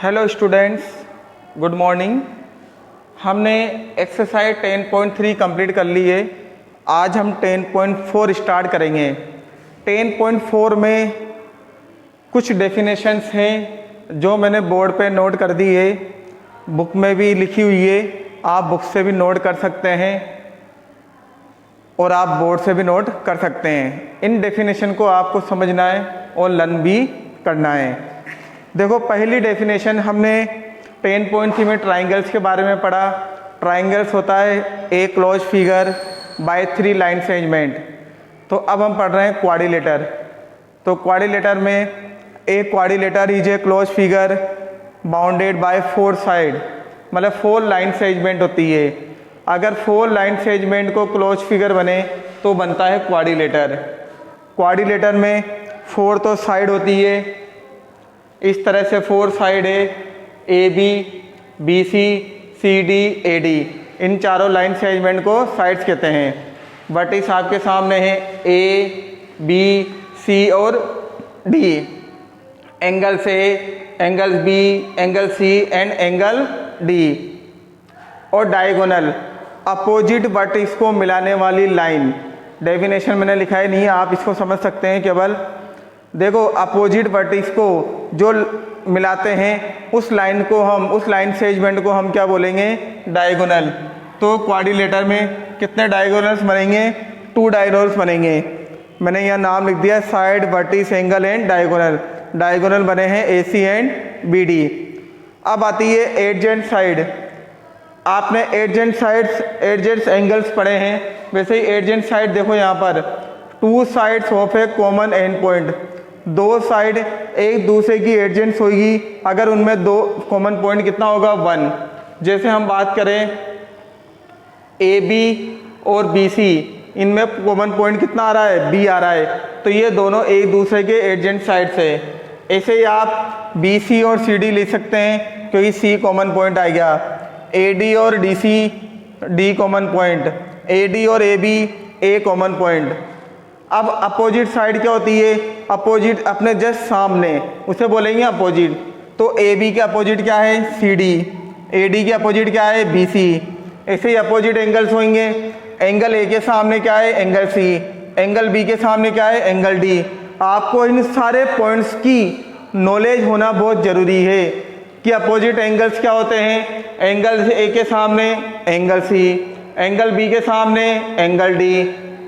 Hello students, good morning. हमने exercise 10.3 complete कर ली है। आज हम 10.4 स्टार्ट करेंगे। 10.4 में कुछ डेफिनेशंस हैं जो मैंने बोर्ड पे नोट कर दी है, बुक में भी लिखी हुई है। आप बुक से भी नोट कर सकते हैं और आप बोर्ड से भी नोट कर सकते हैं। इन डेफिनेशन को आपको समझना है और लर्न भी करना है। देखो, पहली डेफिनेशन हमने 10.3 में ट्राइंगल्स के बारे में पढ़ा। ट्राइंगल्स होता है a close figure by 3 line arrangement. तो अब हम पढ़ रहे हैं क्वाड्रिलेटर। तो क्वाड्रिलेटर में ए quadrilateral is a close figure bounded by 4 side, मतलब 4 लाइन अरेंजमेंट होती है। अगर 4 लाइन अरेंजमेंट को क्लोज फिगर बने तो बनता है क्वाड्रिलेटर। क्वाड्रिलेटर में 4 तो साइड होती है, इस तरह से 4 साइड है, A B, B C, C D, A D. इन चारों लाइन अरेंजमेंट को साइड्स कहते हैं। वर्टिक्स आपके सामने है ए, बी, सी और D. Angles A, angle B, angle C and angle D. और डायगोनल अपोजिट वर्टिक्स को मिलाने वाली लाइन। डेफिनेशन मैंने लिखा है नहीं, आप इसको समझ सकते हैं केवल। देखो, अपोजिट वर्टिक्स को जो मिलाते हैं उस लाइन अरेंजमेंट को हम क्या बोलेंगे? डायगोनल। तो क्वाड्रिलेटर में कितने डायगोनल्स बनेंगे? 2 डायगोनल्स बनेंगे। मैंने यहाँ नाम लिख दिया side, vertices, angle and diagonal. Diagonal बने हैं ए सी एंड बी डी। अब आती है एडजेंट साइड। आपने एडजेंट एंगल्स पढ़े हैं, वैसे ही एडजेंट साइड देखो यहाँ पर 2 sides of A common and point. 2 side एक दूसरे की एडजेंट्स होगी, अगर उनमें 2 कॉमन पॉइंट कितना होगा? 1। जैसे हम बात करें ए बी और बी सी, इनमें कॉमन पॉइंट कितना आ रहा है? बी आ रहा है। तो ये दोनों एक दूसरे के एडजेंट साइड्स है। ऐसे ही आप बी सी और सी डी लिख सकते हैं, क्योंकि सी कॉमन पॉइंट आ गया। ए डी और D C, D common point. A D और A B, A common point. अब अपोजिट साइड क्या होती है? अपोजिट अपने जस्ट सामने, उसे बोलेंगे अपोजिट। तो ए बी के अपोजिट क्या है? C D. ए डी के अपोजिट क्या है? B C. ऐसे ही अपोजिट एंगल्स होंगे। एंगल ए के सामने क्या है? Angle C. एंगल बी के सामने क्या है? Angle D. आपको इन सारे पॉइंट्स की नॉलेज होना बहुत ज़रूरी है कि अपोजिट एंगल्स क्या होते हैं। एंगल ए के सामने एंगल सी, एंगल बी के सामने angle D.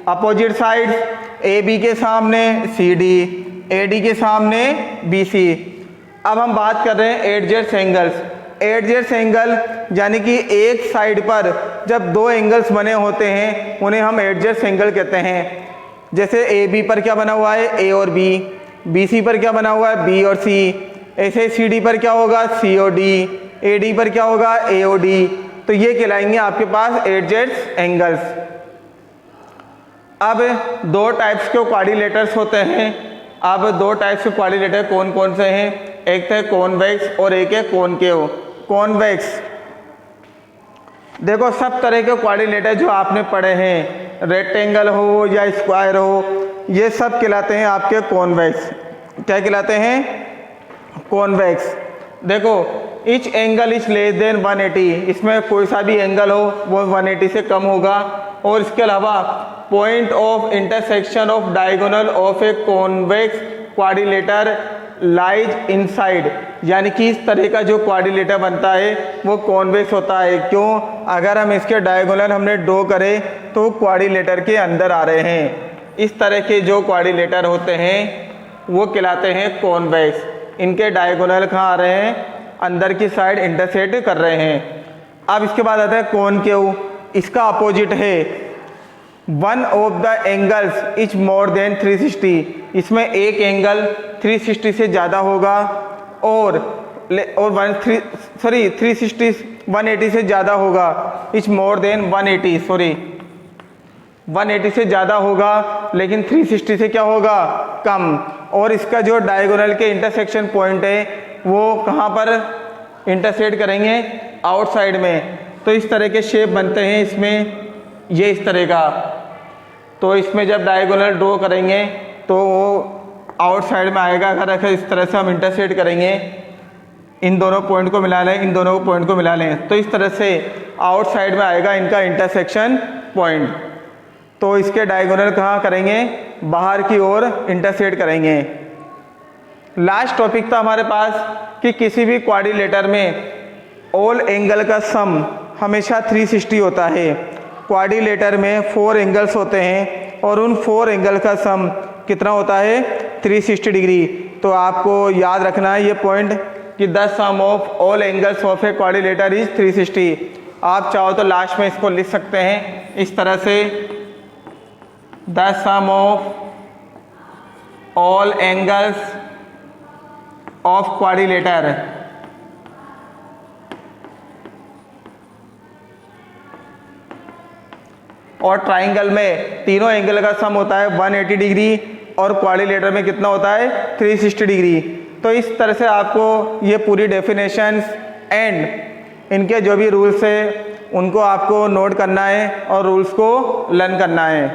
Opposite sides A B के सामने सी डी, ए डी के सामने बी सी। अब हम बात कर रहे हैं एडजेंट एंगल्स। एडजेंट एंगल यानी कि एक साइड पर जब 2 एंगल्स बने होते हैं उन्हें हम एडजेंट एंगल कहते हैं। जैसे ए बी पर क्या बना हुआ है? ए और बी। बी सी पर क्या बना हुआ है? बी और सी। ऐसे सी डी पर क्या होगा? सी और डी। ए डी पर क्या होगा? ए और डी। तो ये कहलाएंगे आपके पास एडजेंट एंगल्स। अब 2 टाइप्स के क्वाड्रिलेटर्स होते हैं। अब 2 टाइप्स के क्वाड्रिलेटर कौन कौन से हैं? एक है कॉन्वेक्स और एक है कॉनकेव। कॉन्वेक्स, देखो सब तरह के क्वाड्रिलेटर जो आपने पढ़े हैं, रेक्टेंगल हो या स्क्वायर हो, ये सब कहलाते हैं आपके कॉन्वेक्स। क्या कहलाते हैं? कॉन्वेक्स। देखो, etch angle is less than 180, इसमें कोई सा भी एंगल हो वो 180 से कम होगा। और इसके अलावा point of intersection of diagonal of a convex quadrilateral lies inside, यानी कि इस तरह का जो क्वाड्रिलेटर बनता है वो कॉन्वेक्स होता है। क्यों? अगर हम इसके डायगोनल हमने ड्रॉ करें तो क्वाड्रिलेटर के अंदर आ रहे हैं। इस तरह के जो क्वाड्रिलेटर होते हैं वो कहलाते हैं कॉन्वेक्स। इनके डायगोनल कहाँ आ रहे हैं? अंदर की साइड इंटरसेक्ट कर रहे हैं। अब इसके बाद आता है कॉनकेव। इसका अपोजिट है one of the angles is more than 360, इसमें एक एंगल 360 से ज़्यादा होगा और 180 से ज़्यादा होगा। इज मोर देन 180 से ज़्यादा होगा, लेकिन 360 से क्या होगा? कम। और इसका जो डायगोनल के इंटरसेक्शन पॉइंट है वो कहाँ पर इंटरसेक्ट करेंगे? आउटसाइड में। तो इस तरह के शेप बनते हैं इसमें, ये इस तरह का। तो इसमें जब डायगोनल ड्रॉ करेंगे तो वो आउटसाइड में आएगा। अगर इस तरह से हम इंटरसेक्ट करेंगे इन दोनों पॉइंट को मिला लें, इन दोनों पॉइंट को मिला लें, तो इस तरह से आउटसाइड में आएगा इनका इंटरसेक्शन पॉइंट। तो इसके डायगोनल कहाँ करेंगे, बाहर की ओर इंटरसेक्ट करेंगे। लास्ट टॉपिक था हमारे पास कि किसी भी क्वाड्रिलेटर में ऑल एंगल का सम हमेशा 360 होता है। क्वाड्रिलेटर में 4 एंगल्स होते हैं और उन 4 एंगल का सम कितना होता है, 360 डिग्री। तो आपको याद रखना है ये पॉइंट कि the sum of all angles of a quadrilateral is 360। आप चाहो तो लास्ट में इसको लिख सकते हैं इस तरह से, the sum of all angles of quadrilateral और ट्राइंगल में तीनों एंगल का सम होता है 180 डिग्री और क्वाड्रिलेटर में कितना होता है 360 डिग्री। तो इस तरह से आपको ये पूरी डेफिनेशंस एंड इनके जो भी रूल्स है उनको आपको नोट करना है और रूल्स को लर्न करना है।